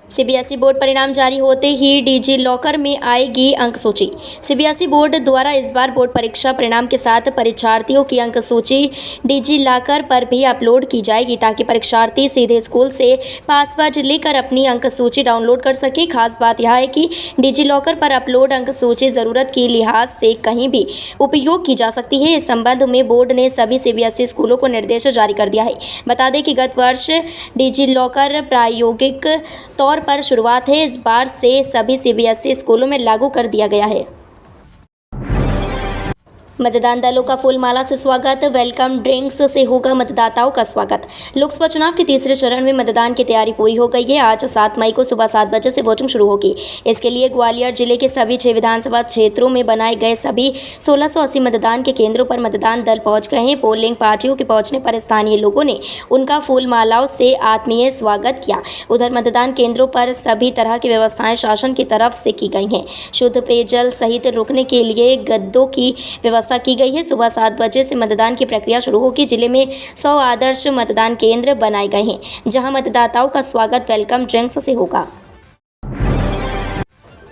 CBSE board परिणाम जारी होते ही डिजी लॉकर में आएगी अंक सूची। सीबीएसई बोर्ड द्वारा इस बार बोर्ड परीक्षा परिणाम के साथ परीक्षार्थियों की अंक सूची डिजी लॉकर पर भी अपलोड की जाएगी ताकि परीक्षार्थी सीधे स्कूल से पासवर्ड लेकर अपनी अंक सूची डाउनलोड कर सके। खास बात यह है कि डिजी लॉकर पर अपलोड अंक सूची जरूरत के लिहाज से कहीं भी उपयोग की जा सकती है। इस संबंध में बोर्ड ने सभी सीबीएसई स्कूलों को निर्देश जारी कर दिया है। बता दें कि गत वर्ष डिजी लॉकर प्रायोगिक तौर पर शुरुआत है, इस बार से सभी सीबीएसई स्कूलों में लागू कर दिया गया है। मतदान दलों का फूलमाला से स्वागत, वेलकम ड्रिंक्स से होगा मतदाताओं का स्वागत। लोकसभा चुनाव के तीसरे चरण में मतदान की तैयारी पूरी हो गई है। आज 7 मई को सुबह 7 बजे से वोटिंग शुरू होगी। इसके लिए ग्वालियर जिले के सभी 6 विधानसभा क्षेत्रों में बनाए गए सभी 1680 मतदान के केंद्रों पर मतदान दल पहुंच गए हैं। पोलिंग पार्टियों के पहुंचने पर स्थानीय लोगों ने उनका फूलमालाओं से आत्मीय स्वागत किया। उधर मतदान केंद्रों पर सभी तरह की व्यवस्थाएं शासन की तरफ से की गई हैं। शुद्ध पेयजल सहित रुकने के लिए गद्दों की व्यवस्था की गई है। सुबह 7 बजे से मतदान की प्रक्रिया शुरू होगी। जिले में 100 आदर्श मतदान केंद्र बनाए गए हैं, जहां मतदाताओं का स्वागत वेलकम ड्रिंक्स से होगा।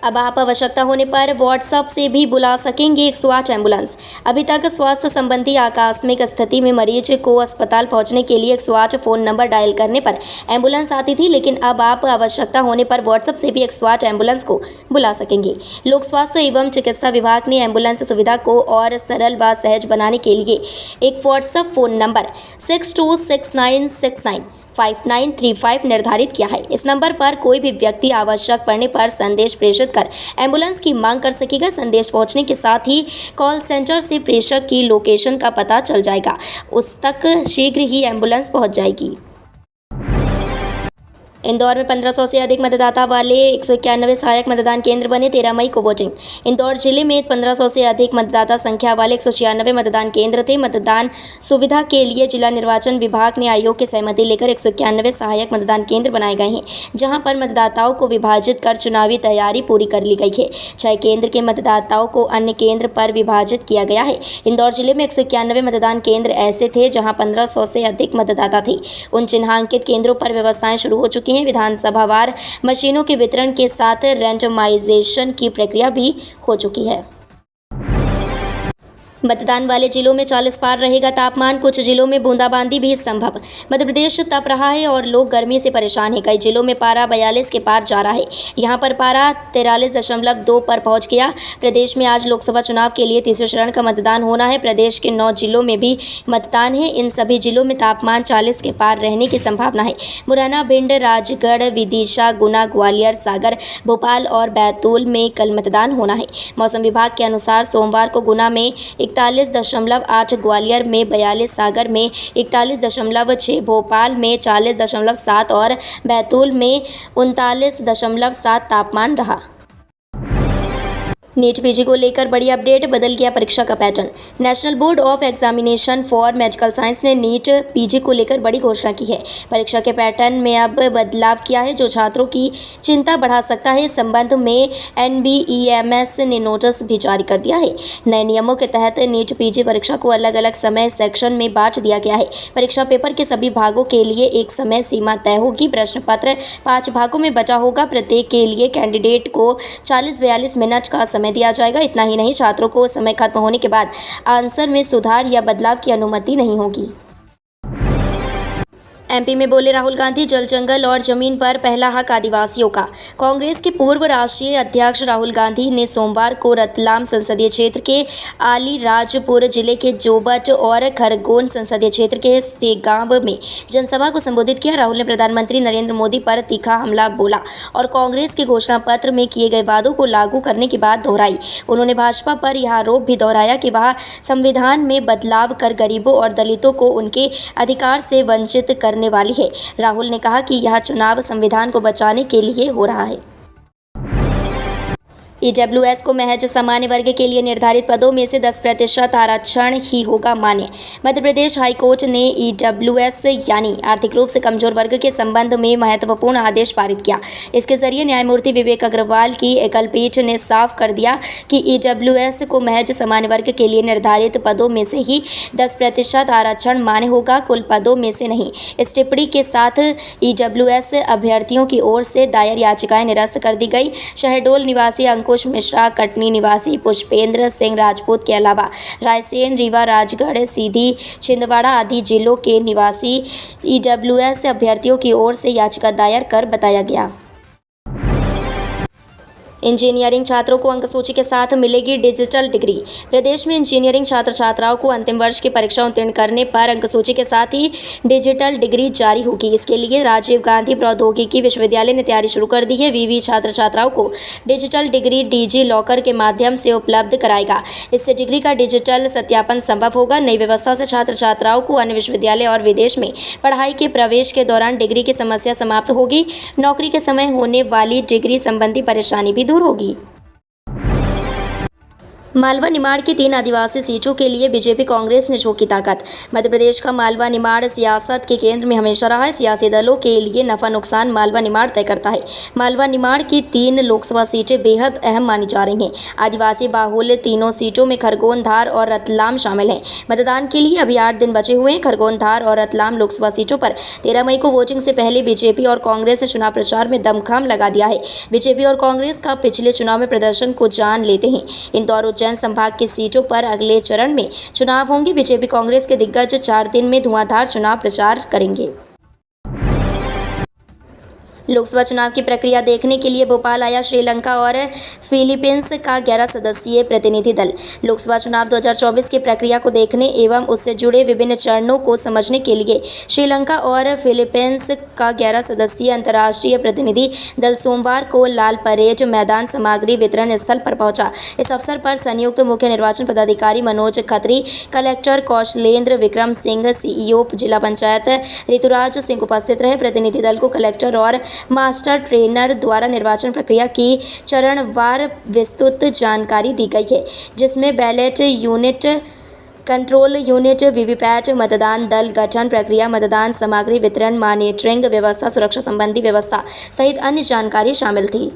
अब आप आवश्यकता होने पर व्हाट्सएप से भी बुला सकेंगे 108 एम्बुलेंस। अभी तक स्वास्थ्य संबंधी आकस्मिक स्थिति में मरीज को अस्पताल पहुंचने के लिए 108 फ़ोन नंबर डायल करने पर एम्बुलेंस आती थी, लेकिन अब आप आवश्यकता होने पर व्हाट्सएप से भी 108 एम्बुलेंस को बुला सकेंगे। लोक स्वास्थ्य एवं चिकित्सा विभाग ने एम्बुलेंस सुविधा को और सरल व सहज बनाने के लिए एक व्हाट्सएप फ़ोन नंबर 6269695935 निर्धारित किया है। इस नंबर पर कोई भी व्यक्ति आवश्यक पड़ने पर संदेश प्रेषित कर एम्बुलेंस की मांग कर सकेगा। संदेश पहुंचने के साथ ही कॉल सेंटर से प्रेषक की लोकेशन का पता चल जाएगा, उस तक शीघ्र ही एम्बुलेंस पहुंच जाएगी। इंदौर में 1500 से अधिक मतदाता वाले 191 सहायक मतदान केंद्र बने। 13 मई को वोटिंग। इंदौर जिले में 1500 से अधिक मतदाता संख्या वाले 196 मतदान केंद्र थे। मतदान सुविधा के लिए जिला निर्वाचन विभाग ने आयोग की सहमति लेकर 191 सहायक मतदान केंद्र बनाए गए हैं, जहां पर मतदाताओं को विभाजित कर चुनावी तैयारी पूरी कर ली गई है। 6 केंद्र के मतदाताओं को अन्य केंद्र पर विभाजित किया गया है। इंदौर जिले में 191 मतदान केंद्र ऐसे थे जहाँ 1500 से अधिक मतदाता थे। उन चिन्हांकित केंद्रों पर व्यवस्थाएं शुरू हो चुकी हैं। विधानसभावार मशीनों के वितरण के साथ रैंडमाइजेशन की प्रक्रिया भी हो चुकी है। मतदान वाले जिलों में 40 पार रहेगा तापमान। कुछ जिलों में बूंदाबांदी भी संभव। मध्य प्रदेश तप रहा है और लोग गर्मी से परेशान हैं। कई जिलों में पारा 42 के पार जा रहा है। यहां पर पारा 43.2 पर पहुंच गया। प्रदेश में आज लोकसभा चुनाव के लिए तीसरे चरण का मतदान होना है। प्रदेश के 9 जिलों में भी मतदान है। इन सभी जिलों में तापमान 40 के पार रहने की संभावना है। मुरैना, भिंड, राजगढ़, विदिशा, गुना, ग्वालियर, सागर, भोपाल और बैतूल में कल मतदान होना है। मौसम विभाग के अनुसार सोमवार को गुना में 41.8, ग्वालियर में 42, सागर में 41.6, भोपाल में 40.7 और बैतूल में 39.7 तापमान रहा। नीट पीजी को लेकर बड़ी अपडेट, बदल गया परीक्षा का pattern. National board of examination for medical science ने नीट पीजी को लेकर बड़ी घोषणा की है। परीक्षा के पैटर्न में अब बदलाव किया है, जो छात्रों की चिंता बढ़ा सकता है। इस संबंध में NBEMS ने नोटिस भी जारी कर दिया है। नए नियमों के तहत नीट पीजी परीक्षा को अलग अलग समय सेक्शन में बांट दिया गया है। परीक्षा पेपर के सभी भागों के लिए एक समय सीमा तय होगी। प्रश्न पत्र 5 भागों में बटा होगा। प्रत्येक के लिए कैंडिडेट को 40-42 मिनट का समय दिया जाएगा। इतना ही नहीं, छात्रों को समय खत्म होने के बाद आंसर में सुधार या बदलाव की अनुमति नहीं होगी। एमपी में बोले राहुल गांधी, जल जंगल और जमीन पर पहला हक आदिवासियों का। कांग्रेस के पूर्व राष्ट्रीय अध्यक्ष राहुल गांधी ने सोमवार को रतलाम संसदीय क्षेत्र के आलीराजपुर जिले के जोबट और खरगोन संसदीय क्षेत्र के सेगांव में जनसभा को संबोधित किया। राहुल ने प्रधानमंत्री नरेंद्र मोदी पर तीखा हमला बोला और कांग्रेस के घोषणा पत्र में किए गए वादों को लागू करने की बात दोहराई। उन्होंने भाजपा पर यह आरोप भी दोहराया कि वह संविधान में बदलाव कर गरीबों और दलितों को उनके अधिकार से वंचित करने वाली है। राहुल ने कहा कि यह चुनाव संविधान को बचाने के लिए हो रहा है। ईडब्ल्यूएस को महज सामान्य वर्ग के लिए निर्धारित पदों में से 10% आरक्षण ही होगा मान्य। मध्य प्रदेश हाईकोर्ट ने ईडब्ल्यूएस यानी आर्थिक रूप से कमजोर वर्ग के संबंध में महत्वपूर्ण आदेश पारित किया। इसके जरिए न्यायमूर्ति विवेक अग्रवाल की एकल पीठ ने साफ कर दिया कि ईडब्ल्यूएस को महज सामान्य वर्ग के लिए निर्धारित पदों में से ही 10% आरक्षण मान्य होगा, कुल पदों में से नहीं। इस टिप्पणी के साथ ईडब्ल्यूएस अभ्यर्थियों की ओर से दायर याचिकाएं निरस्त कर दी गई। शहडोल निवासी अंकुश मिश्रा, कटनी निवासी पुष्पेंद्र सिंह राजपूत के अलावा रायसेन, रीवा, राजगढ़, सीधी, छिंदवाड़ा आदि जिलों के निवासी ईडब्ल्यूएस अभ्यर्थियों की ओर से याचिका दायर कर बताया गया। इंजीनियरिंग छात्रों को अंक सूची के साथ मिलेगी डिजिटल डिग्री। प्रदेश में इंजीनियरिंग छात्र छात्राओं को अंतिम वर्ष की परीक्षा उत्तीर्ण करने पर अंक सूची के साथ ही डिजिटल डिग्री जारी होगी। इसके लिए राजीव गांधी प्रौद्योगिकी विश्वविद्यालय ने तैयारी शुरू कर दी है। विवि छात्र छात्राओं को डिजिटल डिग्री डिजी लॉकर के माध्यम से उपलब्ध कराएगा। इससे डिग्री का डिजिटल सत्यापन संभव होगा। नई व्यवस्था से छात्र छात्राओं को अन्य विश्वविद्यालय और विदेश में पढ़ाई के प्रवेश के दौरान डिग्री की समस्या समाप्त होगी। नौकरी के समय होने वाली डिग्री संबंधी परेशानी भी दूर होगी। मालवा निमाड़ की 3 आदिवासी सीटों के लिए बीजेपी कांग्रेस ने झोंकी ताकत। मध्य प्रदेश का मालवा निमाड़ सियासत के केंद्र में हमेशा रहा है। सियासी दलों के लिए नफा नुकसान मालवा निमाड़ तय करता है। मालवा निमाड़ की 3 लोकसभा सीटें बेहद अहम मानी जा रही हैं। आदिवासी बाहुल्य तीनों सीटों में खरगोन, धार और रतलाम शामिल हैं। मतदान के लिए अभी 8 दिन बचे हुए हैं। खरगोन, धार और रतलाम लोकसभा सीटों पर 13 मई को वोटिंग से पहले बीजेपी और कांग्रेस ने चुनाव प्रचार में दमखम लगा दिया है। बीजेपी और कांग्रेस का पिछले चुनाव में प्रदर्शन को जान लेते हैं। इंदौर, उज्जैन संभाग की सीटों पर अगले चरण में चुनाव होंगे। बीजेपी कांग्रेस के दिग्गज 4 दिन में धुआंधार चुनाव प्रचार करेंगे। लोकसभा चुनाव की प्रक्रिया देखने के लिए भोपाल आया श्रीलंका और फिलीपींस का 11 सदस्यीय प्रतिनिधि दल। लोकसभा चुनाव 2024 की प्रक्रिया को देखने एवं उससे जुड़े विभिन्न चरणों को समझने के लिए श्रीलंका और फिलीपींस का 11 सदस्यीय अंतर्राष्ट्रीय प्रतिनिधि दल सोमवार को लाल परेड मैदान सामग्री वितरण स्थल पर पहुंचा। इस अवसर पर संयुक्त मुख्य निर्वाचन पदाधिकारी मनोज खत्री, कलेक्टर कौशलेंद्र विक्रम सिंह, सीईओ जिला पंचायत ऋतुराज सिंह उपस्थित रहे। प्रतिनिधि दल को कलेक्टर और मास्टर ट्रेनर द्वारा निर्वाचन प्रक्रिया की चरणवार विस्तृत जानकारी दी गई है, जिसमें ballot unit, control unit, VVPAT, मतदान दल गठन प्रक्रिया, मतदान सामग्री वितरण, मॉनिटरिंग व्यवस्था, सुरक्षा संबंधी व्यवस्था सहित अन्य जानकारी शामिल थी।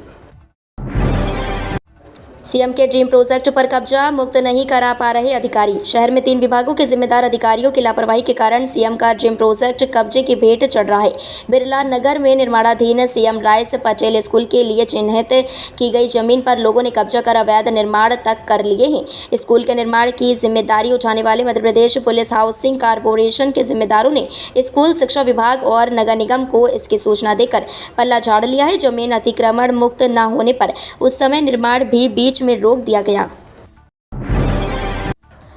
सीएम के ड्रीम प्रोजेक्ट पर कब्जा मुक्त नहीं करा पा रहे अधिकारी। शहर में 3 विभागों के जिम्मेदार अधिकारियों की लापरवाही के कारण सीएम का ड्रीम प्रोजेक्ट कब्जे की भेंट चढ़ रहा है। बिरला नगर में निर्माणाधीन सीएम राइस पटेल स्कूल के लिए चिन्हित की गई जमीन पर लोगों ने कब्जा कर अवैध निर्माण तक कर लिए हैं। स्कूल के निर्माण की जिम्मेदारी उठाने वाले Madhya Pradesh police housing corporation के जिम्मेदारों ने स्कूल शिक्षा विभाग और नगर निगम को इसकी सूचना देकर पल्ला झाड़ लिया है। जमीन अतिक्रमण मुक्त न होने पर उस समय निर्माण भी बीच में रोक दिया गया।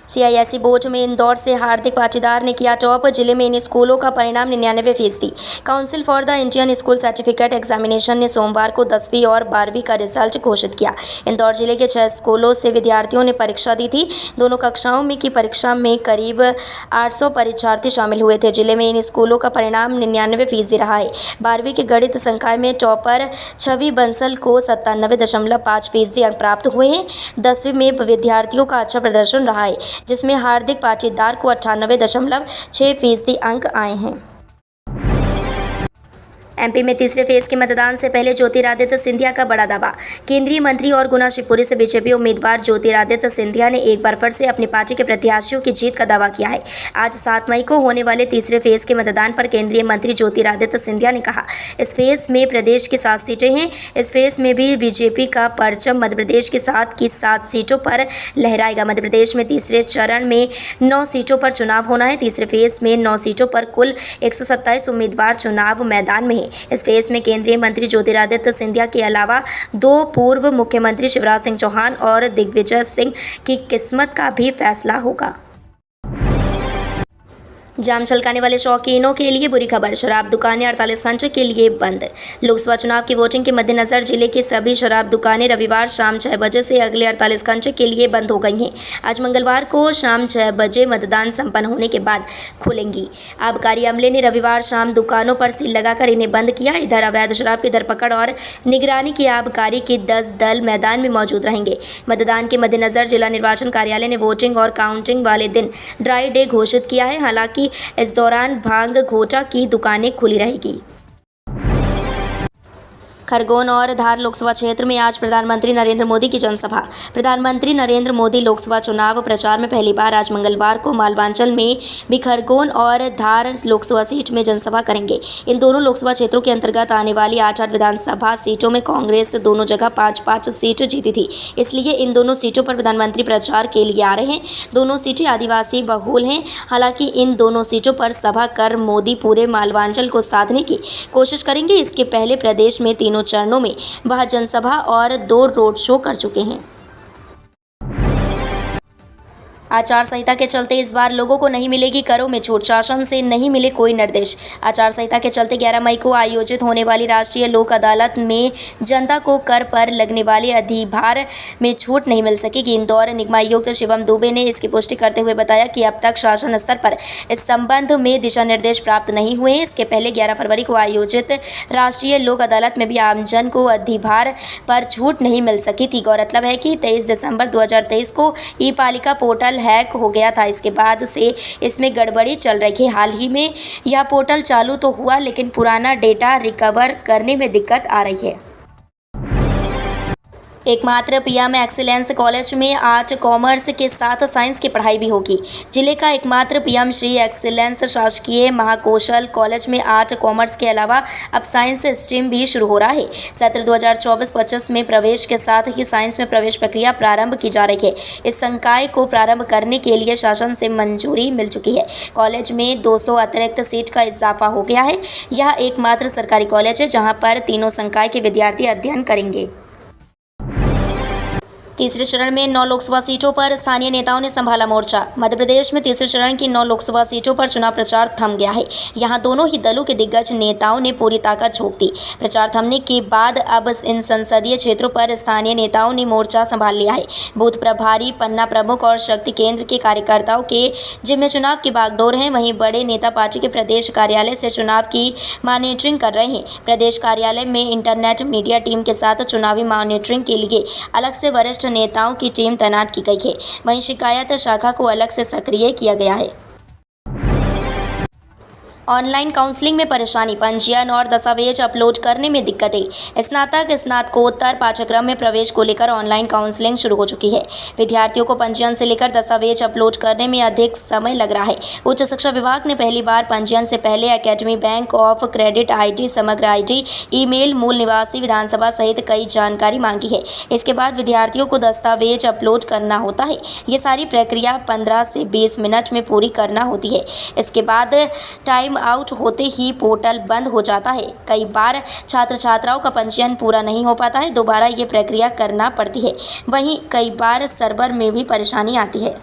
सीआईएसई बोर्ड में इंदौर से हार्दिक पाटीदार ने किया टॉप। जिले में इन स्कूलों का परिणाम 99%। Council for the Indian school certificate examination ने सोमवार को 10वीं और 12वीं का रिजल्ट घोषित किया। इंदौर जिले के 6 स्कूलों से विद्यार्थियों ने परीक्षा दी थी। दोनों कक्षाओं में की परीक्षा में करीब 800 परीक्षार्थी शामिल हुए थे। जिले में इन स्कूलों का परिणाम 99% रहा है। 12वीं के गणित संकाय में टॉपर छवि बंसल को 97.5% अंक प्राप्त हुए हैं। 10वीं में विद्यार्थियों का अच्छा प्रदर्शन रहा है, जिसमें हार्दिक पाटीदार को 98.6% अंक आए हैं। एमपी में तीसरे फेज के मतदान से पहले ज्योतिरादित्य सिंधिया का बड़ा दावा। केंद्रीय मंत्री और गुना शिवपुरी से बीजेपी उम्मीदवार ज्योतिरादित्य सिंधिया ने एक बार फिर से अपनी पार्टी के प्रत्याशियों की जीत का दावा किया है। आज 7 मई को होने वाले तीसरे फेज के मतदान पर केंद्रीय मंत्री ज्योतिरादित्य सिंधिया ने कहा, इस फेज में प्रदेश की 7 सीटें हैं। इस फेज में भी बीजेपी का परचम मध्य प्रदेश की 7 सीटों पर लहराएगा। मध्य प्रदेश में तीसरे चरण में 9 सीटों पर चुनाव होना है। तीसरे फेज में 9 सीटों पर कुल 127 उम्मीदवार चुनाव मैदान में हैं। इस फेज में केंद्रीय मंत्री ज्योतिरादित्य सिंधिया के अलावा 2 पूर्व मुख्यमंत्री शिवराज सिंह चौहान और दिग्विजय सिंह की किस्मत का भी फैसला होगा। जाम छलकाने वाले शौकीनों के लिए बुरी खबर, शराब दुकानें 48 घंटे के लिए बंद। लोकसभा चुनाव की वोटिंग के मद्देनजर जिले की सभी शराब दुकानें रविवार शाम 6 बजे से अगले 48 घंटे के लिए बंद हो गई हैं। आज मंगलवार को शाम 6 बजे मतदान संपन्न होने के बाद खुलेंगी। आबकारी अमले ने रविवार शाम दुकानों पर सील लगाकर इन्हें बंद किया। इधर अवैध शराब की धरपकड़ और निगरानी के आबकारी के 10 दल मैदान में मौजूद रहेंगे। मतदान के मद्देनजर जिला निर्वाचन कार्यालय ने वोटिंग और काउंटिंग वाले दिन ड्राई डे घोषित किया है। हालांकि इस दौरान भांग घोटा की दुकानें खुली रहेगी। खरगोन और धार लोकसभा क्षेत्र में आज प्रधानमंत्री नरेंद्र मोदी की जनसभा। प्रधानमंत्री नरेंद्र मोदी लोकसभा चुनाव प्रचार में पहली बार आज मंगलवार को मालवांचल में भी खरगोन और धार लोकसभा सीट में जनसभा करेंगे। इन दोनों लोकसभा क्षेत्रों के अंतर्गत आने वाली 8 विधानसभा सीटों में कांग्रेस दोनों जगह 5-5 सीट जीती थी, इसलिए इन दोनों सीटों पर प्रधानमंत्री प्रचार के लिए आ रहे हैं। दोनों सीटें आदिवासी बहुल हैं। हालांकि इन दोनों सीटों पर सभा कर मोदी पूरे मालवांचल को साधने की कोशिश करेंगे। इसके पहले प्रदेश में तीनों चरणों में वह जनसभा और 2 रोड शो कर चुके हैं। आचार संहिता के चलते इस बार लोगों को नहीं मिलेगी करों में छूट, शासन से नहीं मिले कोई निर्देश। आचार संहिता के चलते 11 मई को आयोजित होने वाली राष्ट्रीय लोक अदालत में जनता को कर पर लगने वाले अधिभार में छूट नहीं मिल सकेगी। इंदौर निगमायुक्त शिवम दुबे ने इसकी पुष्टि करते हुए बताया कि अब तक शासन स्तर पर इस संबंध में दिशा निर्देश प्राप्त नहीं हुए हैं। इसके पहले 11 फरवरी को आयोजित राष्ट्रीय लोक अदालत में भी आमजन को अधिभार पर छूट नहीं मिल सकी थी। गौरतलब है कि 23 दिसंबर 2023 को ई पालिका पोर्टल हैक हो गया था। इसके बाद से इसमें गड़बड़ी चल रही है। हाल ही में यह पोर्टल चालू तो हुआ, लेकिन पुराना डेटा रिकवर करने में दिक्कत आ रही है। एकमात्र पीएम एक्सीलेंस कॉलेज में आर्ट कॉमर्स के साथ साइंस की पढ़ाई भी होगी। जिले का एकमात्र पीएम श्री एक्सीलेंस शासकीय महाकौशल कॉलेज में आर्ट कॉमर्स के अलावा अब साइंस स्ट्रीम भी शुरू हो रहा है। सत्र 2024-25 में प्रवेश के साथ ही साइंस में प्रवेश प्रक्रिया प्रारंभ की जा रही है। इस संकाय को प्रारंभ करने के लिए शासन से मंजूरी मिल चुकी है। कॉलेज में 200 अतिरिक्त सीट का इजाफा हो गया है। यह एकमात्र सरकारी कॉलेज है जहाँ पर तीनों संकाय के विद्यार्थी अध्ययन करेंगे। तीसरे चरण में 9 लोकसभा सीटों पर स्थानीय नेताओं ने संभाला मोर्चा। मध्य प्रदेश में तीसरे चरण की 9 लोकसभा सीटों पर चुनाव प्रचार थम गया है। यहां दोनों ही दलों के दिग्गज नेताओं ने पूरी ताकत झोंक दी। प्रचार थमने के बाद अब इन संसदीय क्षेत्रों पर स्थानीय नेताओं ने मोर्चा संभाल लिया है। बूथ प्रभारी, पन्ना प्रमुख और शक्ति केंद्र के कार्यकर्ताओं के जिम्मे चुनाव की बागडोर हैं। वहीं बड़े नेता पार्टी के प्रदेश कार्यालय से चुनाव की मॉनिटरिंग कर रहे हैं। प्रदेश कार्यालय में इंटरनेट मीडिया टीम के साथ चुनावी मॉनिटरिंग के लिए अलग से वरिष्ठ नेताओं की टीम तैनात की गई है। वहीं शिकायत शाखा को अलग से सक्रिय किया गया है। ऑनलाइन काउंसलिंग में परेशानी, पंजीयन और दस्तावेज अपलोड करने में दिक्कतें। स्नातक स्नातकोत्तर पाठ्यक्रम में प्रवेश को लेकर ऑनलाइन काउंसलिंग शुरू हो चुकी है। विद्यार्थियों को पंजीयन से लेकर दस्तावेज अपलोड करने में अधिक समय लग रहा है। उच्च शिक्षा विभाग ने पहली बार पंजीयन से पहले academy, bank of credit ID, समग्र आईडी, ईमेल, मूल निवासी, विधानसभा सहित कई जानकारी मांगी है। इसके बाद विद्यार्थियों को दस्तावेज अपलोड करना होता है। ये सारी प्रक्रिया 15 से 20 मिनट में पूरी करना होती है। इसके बाद टाइम आउट होते ही पोर्टल बंद हो जाता है। कई बार छात्र छात्राओं का पंजीयन पूरा नहीं हो पाता है, दोबारा ये प्रक्रिया करना पड़ती है। वहीं कई बार सर्वर में भी परेशानी आती है।